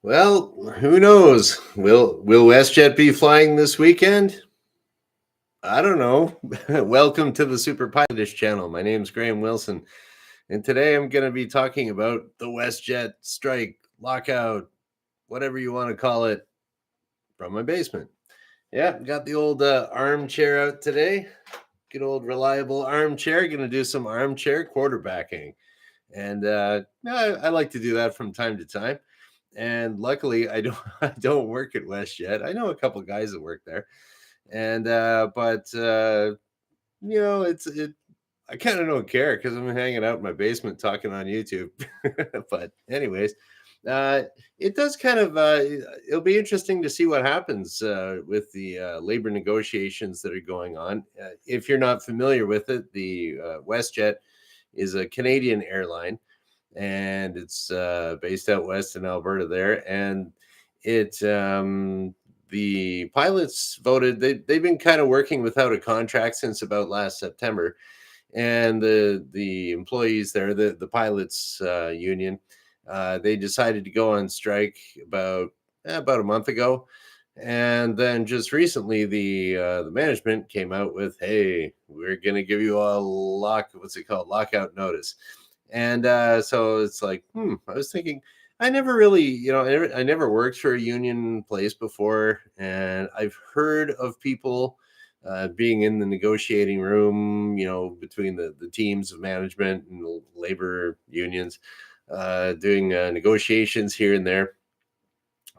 Well, who knows? Will WestJet be flying this weekend? I don't know. Welcome to the superpilotish channel. My name's Graham Wilson, and today I'm going to be talking about the WestJet strike, lockout, whatever you want to call it, from my basement. Yeah, got the old armchair out today. Good old reliable armchair. Going to do some armchair quarterbacking, and I like to do that from time to time. And luckily, I don't I don't work at WestJet. I know a couple guys that work there, and but it's it. I kind of don't care because I'm hanging out in my basement talking on YouTube. But anyways, uh, it does kind of it'll be interesting to see what happens with the labor negotiations that are going on. If you're not familiar with it, the WestJet is a Canadian airline, and it's based out west in Alberta there. And it the pilots voted. They've been kind of working without a contract since about last September, and the employees there, the pilots union, they decided to go on strike about a month ago. And then just recently, the management came out with, "Hey, we're going to give you a what's it called, lockout notice." And so it's like, I was thinking, I never really, I never worked for a union place before, and I've heard of people being in the negotiating room, between the teams of management and the labor unions, doing negotiations here and there.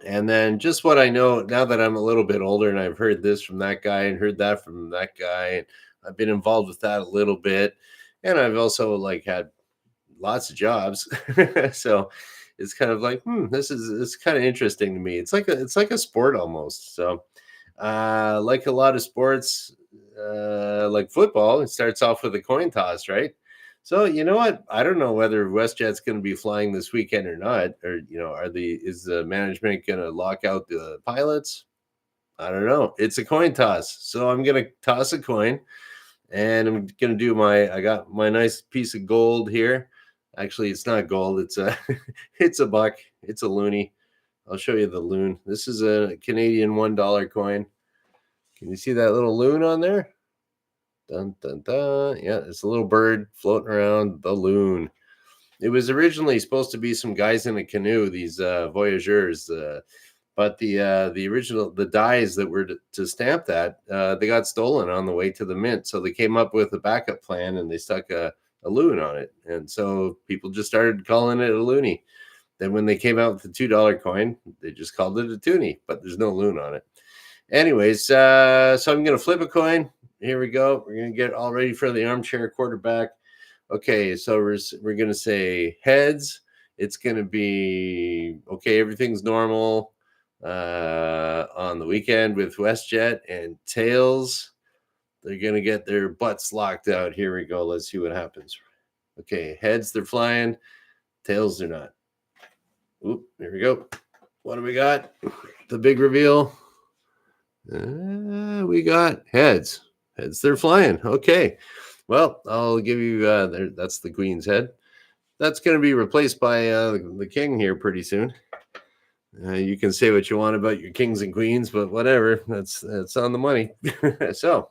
And then just what I know now that I'm a little bit older, and I've heard this from that guy and heard that from that guy, and I've been involved with that a little bit. And I've also like had lots of jobs. So it's kind of like, it's kind of interesting to me. It's like a sport almost. So like a lot of sports, like football, it starts off with a coin toss, right? So you know what? I don't know whether WestJet's going to be flying this weekend or not, or is the management going to lock out the pilots? I don't know. It's a coin toss, so I'm going to toss a coin, and I'm going to do I got my nice piece of gold here. Actually, it's not gold. It's a it's a buck. It's a loonie. I'll show you the loon. This is a Canadian $1 coin. Can you see that little loon on there? Dun dun dun. Yeah, it's a little bird floating around, the loon. It was originally supposed to be some guys in a canoe, these voyageurs, but the original dies that were to stamp that, they got stolen on the way to the mint. So they came up with a backup plan, and they stuck a loon on it, and so people just started calling it a loonie. Then when they came out with the $2 coin, they just called it a toonie, but there's no loon on it. Anyways, so I'm going to flip a coin. Here we go. We're going to get all ready for the armchair quarterback. Okay, so we're going to say heads. It's going to be okay. Everything's normal on the weekend with WestJet. And tails, they're going to get their butts locked out. Here we go. Let's see what happens. Okay, heads, they're flying. Tails, they're not. Oop, here we go. What do we got? The big reveal. We got heads. Heads, they're flying. Okay. Well, I'll give you there. That's the queen's head. That's going to be replaced by the king here pretty soon. You can say what you want about your kings and queens, but whatever. That's on the money. So,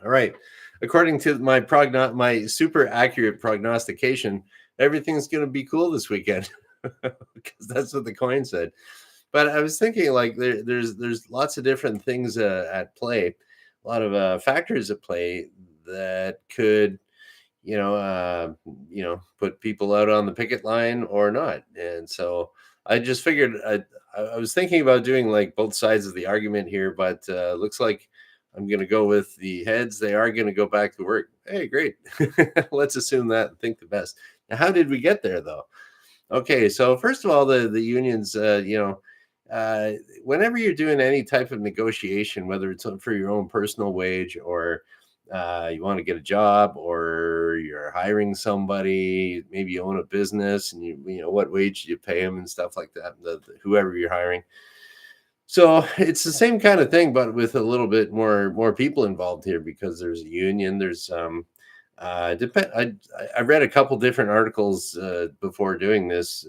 all right. According to my super accurate prognostication, everything's going to be cool this weekend, because that's what the coin said. But I was thinking, like, there's lots of different things at play, a lot of factors at play that could, put people out on the picket line or not. And so I just figured I was thinking about doing like both sides of the argument here, but looks like I'm going to go with the heads. They are going to go back to work. Hey, great. Let's assume that and think the best. Now, how did we get there, though? Okay, so first of all, the unions, whenever you're doing any type of negotiation, whether it's for your own personal wage, or you want to get a job, or you're hiring somebody, maybe you own a business, and you know what wage you pay them and stuff like that, whoever you're hiring. So it's the same kind of thing, but with a little bit more people involved here, because there's a union. There's I read a couple different articles before doing this.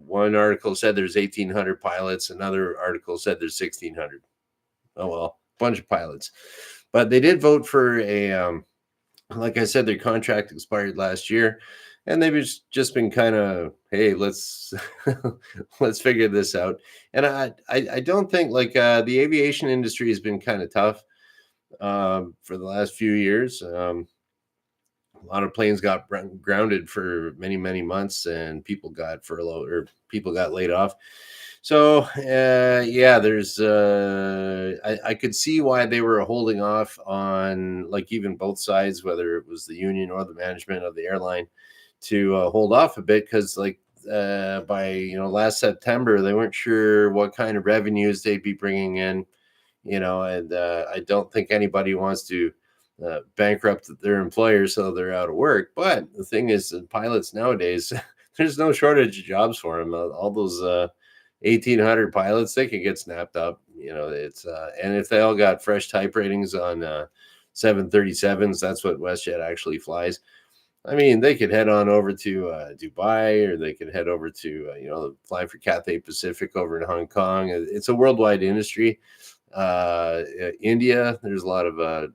one article said there's 1,800 pilots. Another article said there's 1,600. Oh well, bunch of pilots. But they did vote for like I said, their contract expired last year, and they've just been kind of, hey, let's let's figure this out. And I don't think like the aviation industry has been kind of tough for the last few years. A lot of planes got grounded for many months, and people got furloughed or people got laid off. So yeah, there's I could see why they were holding off on, like, even both sides, whether it was the union or the management of the airline, to hold off a bit, because like by last September they weren't sure what kind of revenues they'd be bringing in, and I don't think anybody wants to bankrupt their employer so they're out of work. But the thing is, pilots nowadays, there's no shortage of jobs for them. All those 1,800 pilots, they could get snapped up. It's and if they all got fresh type ratings on 737s, that's what WestJet actually flies. I mean, they could head on over to Dubai, or they could head over to fly for Cathay Pacific over in Hong Kong. It's a worldwide industry. India, there's a lot of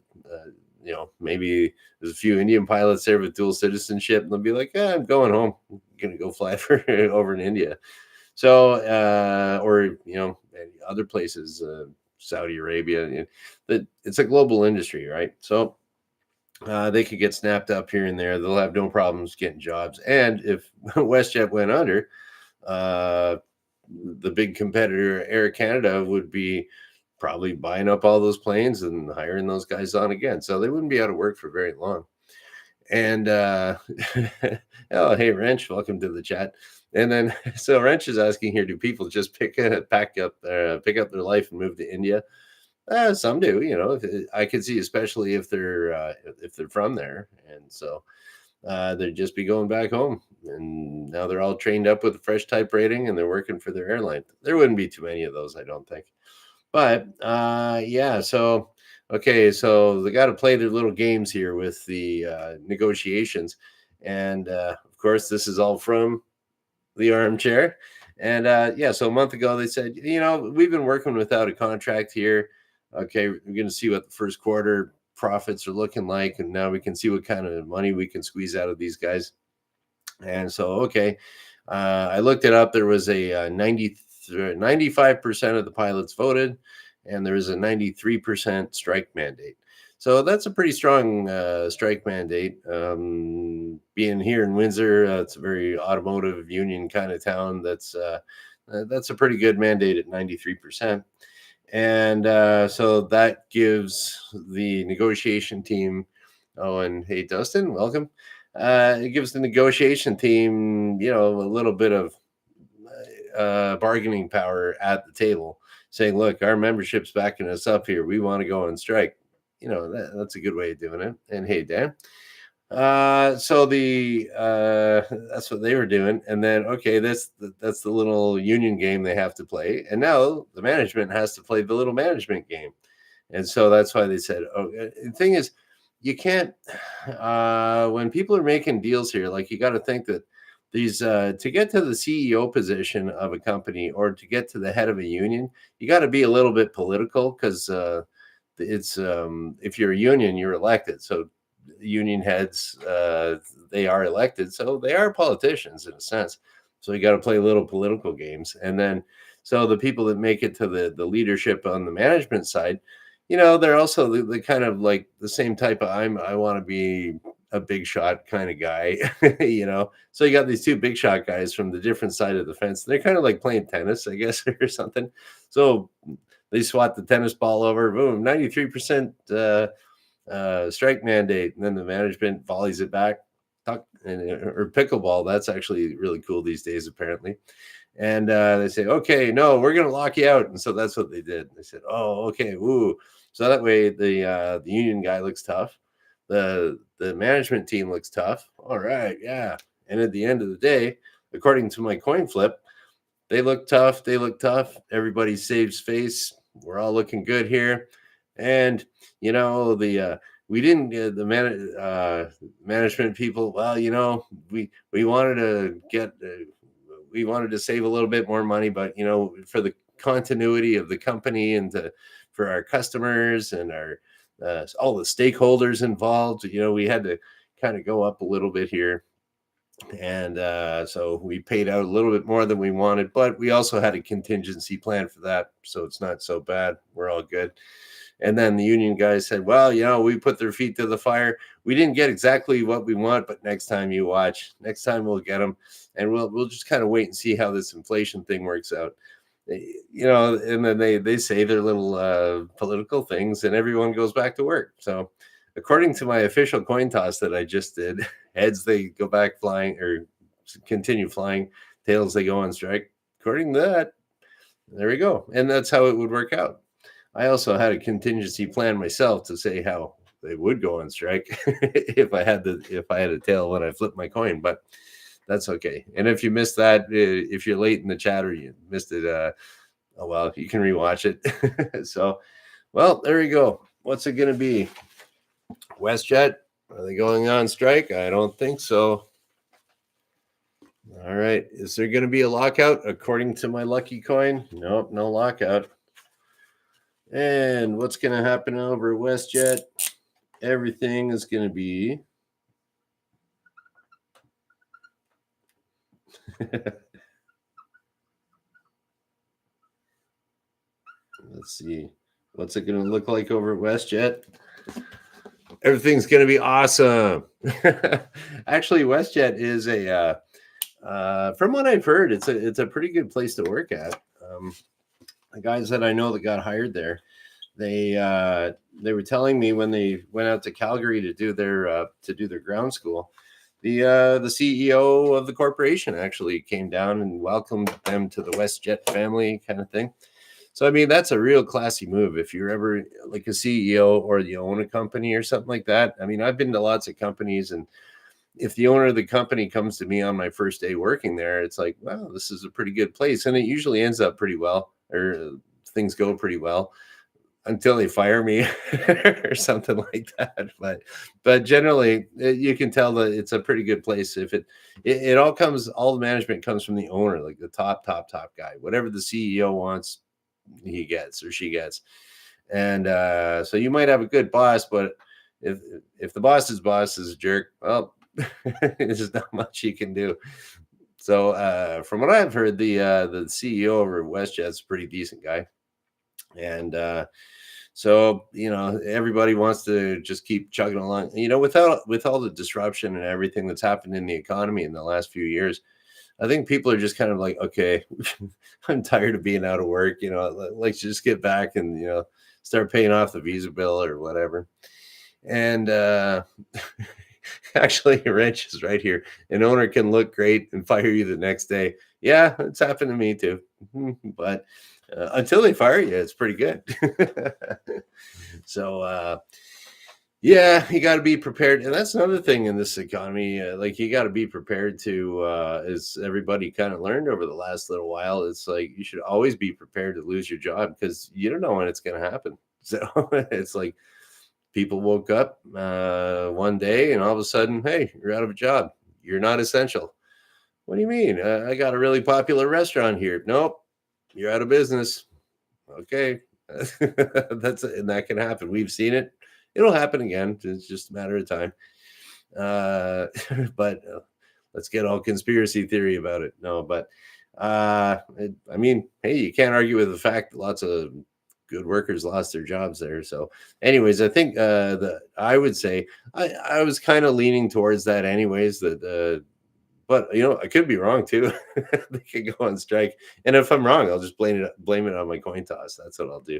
maybe there's a few Indian pilots there with dual citizenship, and they'll be like, I'm going home. I'm gonna go fly for over in India. So or other places, Saudi Arabia. It's a global industry, right? So they could get snapped up here and there. They'll have no problems getting jobs. And if WestJet went under, the big competitor Air Canada would be probably buying up all those planes and hiring those guys on again. So they wouldn't be out of work for very long. And oh, hey, Wrench, welcome to the chat. And then so Wrench is asking here, do people just pick up their life and move to India? Some do. I could see, especially if they're from there, and so they'd just be going back home. And now they're all trained up with a fresh type rating, and they're working for their airline. There wouldn't be too many of those, I don't think. But yeah, so okay, so they got to play their little games here with the negotiations, and of course, this is all from the armchair. And yeah, so a month ago they said, we've been working without a contract here. Okay, we're going to see what the first quarter profits are looking like, and now we can see what kind of money we can squeeze out of these guys. And so, okay, I looked it up. There was a 95% of the pilots voted, and there was a 93% strike mandate. So that's a pretty strong strike mandate. Being here in Windsor, it's a very automotive union kind of town. That's a pretty good mandate at 93%. And so that gives the negotiation team, oh, and hey, Dustin, welcome. It gives the negotiation team, a little bit of bargaining power at the table, saying, look, our membership's backing us up here. We want to go on strike. That's a good way of doing it. And hey, Dan. So that's what they were doing. And then, okay, that's the little union game they have to play. And now the management has to play the little management game. And so that's why they said, oh, the thing is, you can't, when people are making deals here, like, you got to think that these, to get to the CEO position of a company, or to get to the head of a union, you got to be a little bit political, because it's if you're a union, you're elected. So union heads, they are elected, so they are politicians in a sense. So you got to play little political games. And then so the people that make it to the leadership on the management side, they're also the kind of like the same type of, I want to be a big shot kind of guy. So you got these two big shot guys from the different side of the fence. They're kind of like playing tennis, I guess, or something. So they swat the tennis ball over, boom, 93% strike mandate, and then the management volleys it back, or pickleball. That's actually really cool these days, apparently. And they say, okay, no, we're going to lock you out. And so that's what they did. They said, oh, okay, woo. So that way the union guy looks tough. The management team looks tough. All right, yeah. And at the end of the day, according to my coin flip, they look tough. They look tough. Everybody saves face. We're all looking good here. And we didn't the management people. Well, we wanted to get we wanted to save a little bit more money, but for the continuity of the company and for our customers and our all the stakeholders involved, we had to kind of go up a little bit here. And so we paid out a little bit more than we wanted, but we also had a contingency plan for that. So it's not so bad. We're all good. And then the union guys said, well, we put their feet to the fire. We didn't get exactly what we want, but next time you watch, next time we'll get them. And we'll just kind of wait and see how this inflation thing works out. And then they say their little political things and everyone goes back to work. So according to my official coin toss that I just did, heads, they go back flying or continue flying. Tails, they go on strike. According to that, there we go. And that's how it would work out. I also had a contingency plan myself to say how they would go on strike if I had a tail when I flipped my coin, but that's okay. And if you missed that, if you're late in the chat or you missed it, oh well, you can rewatch it. So, well, there you go. What's it going to be? WestJet? Are they going on strike? I don't think so. All right. Is there going to be a lockout according to my lucky coin? Nope, no lockout. And what's going to happen over at WestJet? Everything is going to be let's see. What's it going to look like over at WestJet? Everything's going to be awesome. Actually, WestJet is from what I've heard, it's a pretty good place to work at. The guys that I know that got hired there, they were telling me when they went out to Calgary to do their ground school, the CEO of the corporation actually came down and welcomed them to the WestJet family kind of thing. So I mean, that's a real classy move. If you're ever like a CEO or you own a company or something like that. I mean, I've been to lots of companies, and if the owner of the company comes to me on my first day working there, it's like, wow, this is a pretty good place, and it usually ends up pretty well, or things go pretty well until they fire me or something like that. But generally, you can tell that it's a pretty good place. If it all the management comes from the owner, like the top guy. Whatever the CEO wants, he gets or she gets. And so you might have a good boss, but if the boss's boss is a jerk, well, there's not much you can do. So from what I've heard, the CEO over at WestJet's a pretty decent guy. And so everybody wants to just keep chugging along. With all the disruption and everything that's happened in the economy in the last few years, I think people are just kind of like, okay, I'm tired of being out of work. Let's just get back and start paying off the visa bill or whatever. And actually, Rich is right here. An owner can look great and fire you the next day. Yeah, it's happened to me too. But until they fire you, it's pretty good. So, yeah, you got to be prepared. And that's another thing in this economy. Like, you got to be prepared to, as everybody kind of learned over the last little while, it's like you should always be prepared to lose your job because you don't know when it's going to happen. So it's like people woke up one day and all of a sudden, hey, you're out of a job. You're not essential. What do you mean? I got a really popular restaurant here. Nope. You're out of business. Okay. And that can happen. We've seen it. It'll happen again. It's just a matter of time. But let's get all conspiracy theory about it. No, but I mean, hey, you can't argue with the fact that lots of good workers lost their jobs there. So anyways, I think I would say I was kind of leaning towards that anyways, but I could be wrong too. They could go on strike. And if I'm wrong, I'll just blame it on my coin toss. That's what I'll do.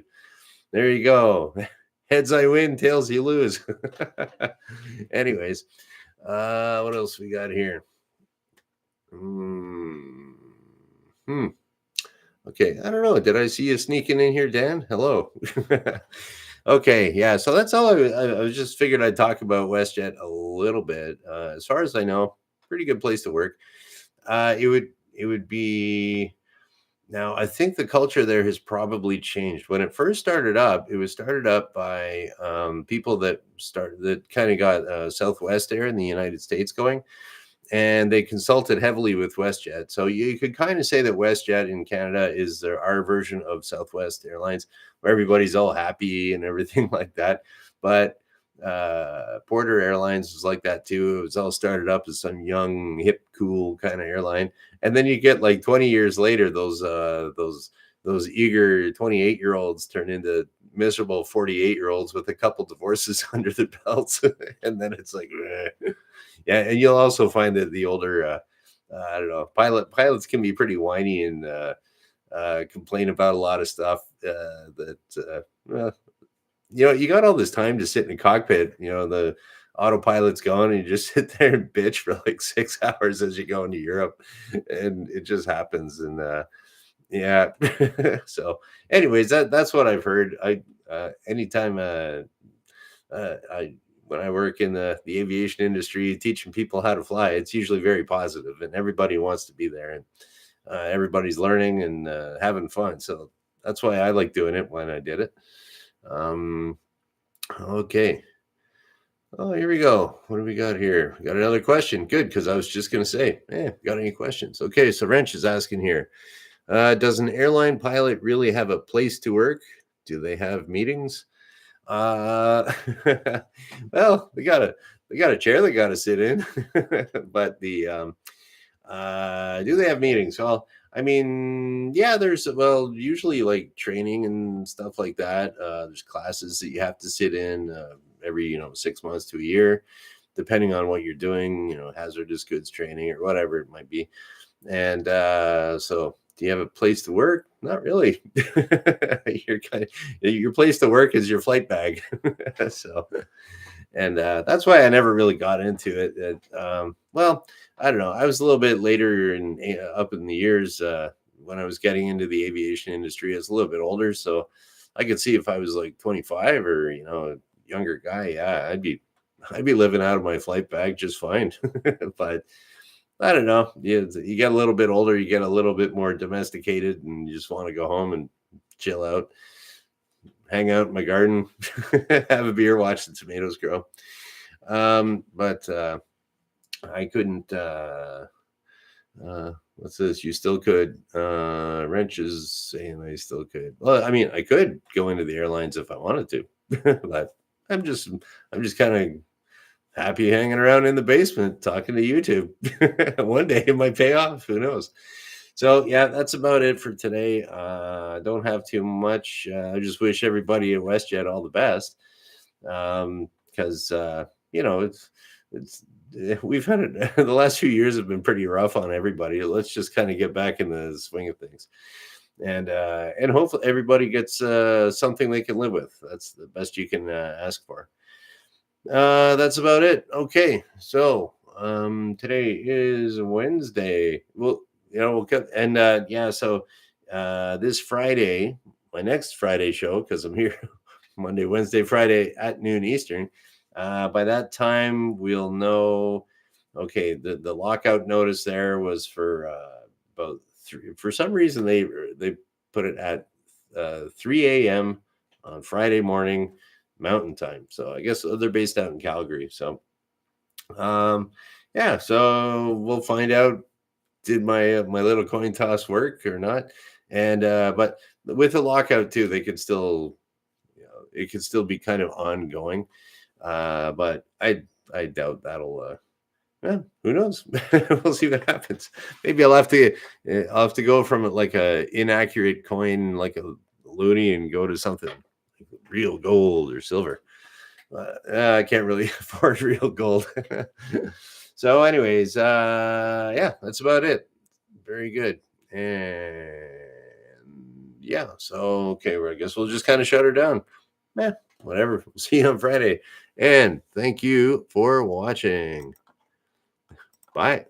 There you go. Heads I win, tails you lose. Anyways, what else we got here? Okay, I don't know. Did I see you sneaking in here, Dan? Hello. Okay, yeah. So that's all. I was just figured I'd talk about WestJet a little bit. As far as I know, pretty good place to work. It would be. Now, I think the culture there has probably changed. When it first started up, it was started up by people that kind of got Southwest Air in the United States going. and they consulted heavily with WestJet. So you could kind of say that WestJet in Canada is our version of Southwest Airlines, where everybody's all happy and everything like that. But Porter Airlines was like that too. It was all started up as some young, hip, cool kind of airline, and then you get like 20 years later, those eager 28-year-olds turn into miserable 48-year-olds with a couple divorces under their belts, and then it's like, yeah. And you'll also find that the older, I don't know, pilots can be pretty whiny and complain about a lot of stuff. Well, you got all this time to sit in a cockpit. The autopilot's going, and you just sit there and bitch for like 6 hours as you go into Europe, and it just happens. And yeah. So, anyways, that's what I've heard. Anytime I when I work in the aviation industry, teaching people how to fly, it's usually very positive, and everybody wants to be there, and everybody's learning and having fun. So that's why I like doing it when I did it. Okay. Oh, here we go. What do we got here? We got another question. Good, because I was just going to say, got any questions? Okay, so Wrench is asking here. Does an airline pilot really have a place to work? Do they have meetings? Well, they got a chair they got to sit in, but do they have meetings? Well, I mean, yeah, usually like training and stuff like that. There's classes that you have to sit in every 6 months to a year, depending on what you're doing. Hazardous goods training or whatever it might be. And so, do you have a place to work? Not really. Your place to work is your flight bag. So, and that's why I never really got into it. Well, I don't know. I was a little bit later up in the years when I was getting into the aviation industry. I was a little bit older, so I could see if I was like 25 or a younger guy, yeah, I'd be living out of my flight bag just fine. But I don't know. You get a little bit older, you get a little bit more domesticated, and you just want to go home and chill out, hang out in my garden, have a beer, watch the tomatoes grow. But I couldn't. What's this? You still could. Wrench is saying I still could. Well, I mean, I could go into the airlines if I wanted to, but I'm just kind of happy hanging around in the basement talking to YouTube. One day it might pay off. Who knows? So yeah, that's about it for today. I don't have too much. I just wish everybody at WestJet all the best, because it's we've had it. The last few years have been pretty rough on everybody. Let's just kind of get back in the swing of things, and hopefully everybody gets something they can live with. That's the best you can ask for. That's about it. Okay, so today is Wednesday. We'll cut, and so this Friday, my next Friday show, because I'm here Monday, Wednesday, Friday at noon Eastern. By that time, we'll know. Okay, the lockout notice there was for about 3. For some reason, they put it at 3 a.m. on Friday morning Mountain Time. So I guess they're based out in Calgary. So so we'll find out, did my little coin toss work or not. And but with the lockout too, they could still, it could still be kind of ongoing. But I doubt that'll who knows? We'll see what happens. Maybe I'll have to go from like a inaccurate coin like a loonie and go to something like real gold or silver. I can't really afford real gold. So anyways, that's about it. Very good. And yeah, so okay, well, I guess we'll just kind of shut her down. Whatever. We'll see you on Friday. And thank you for watching. Bye.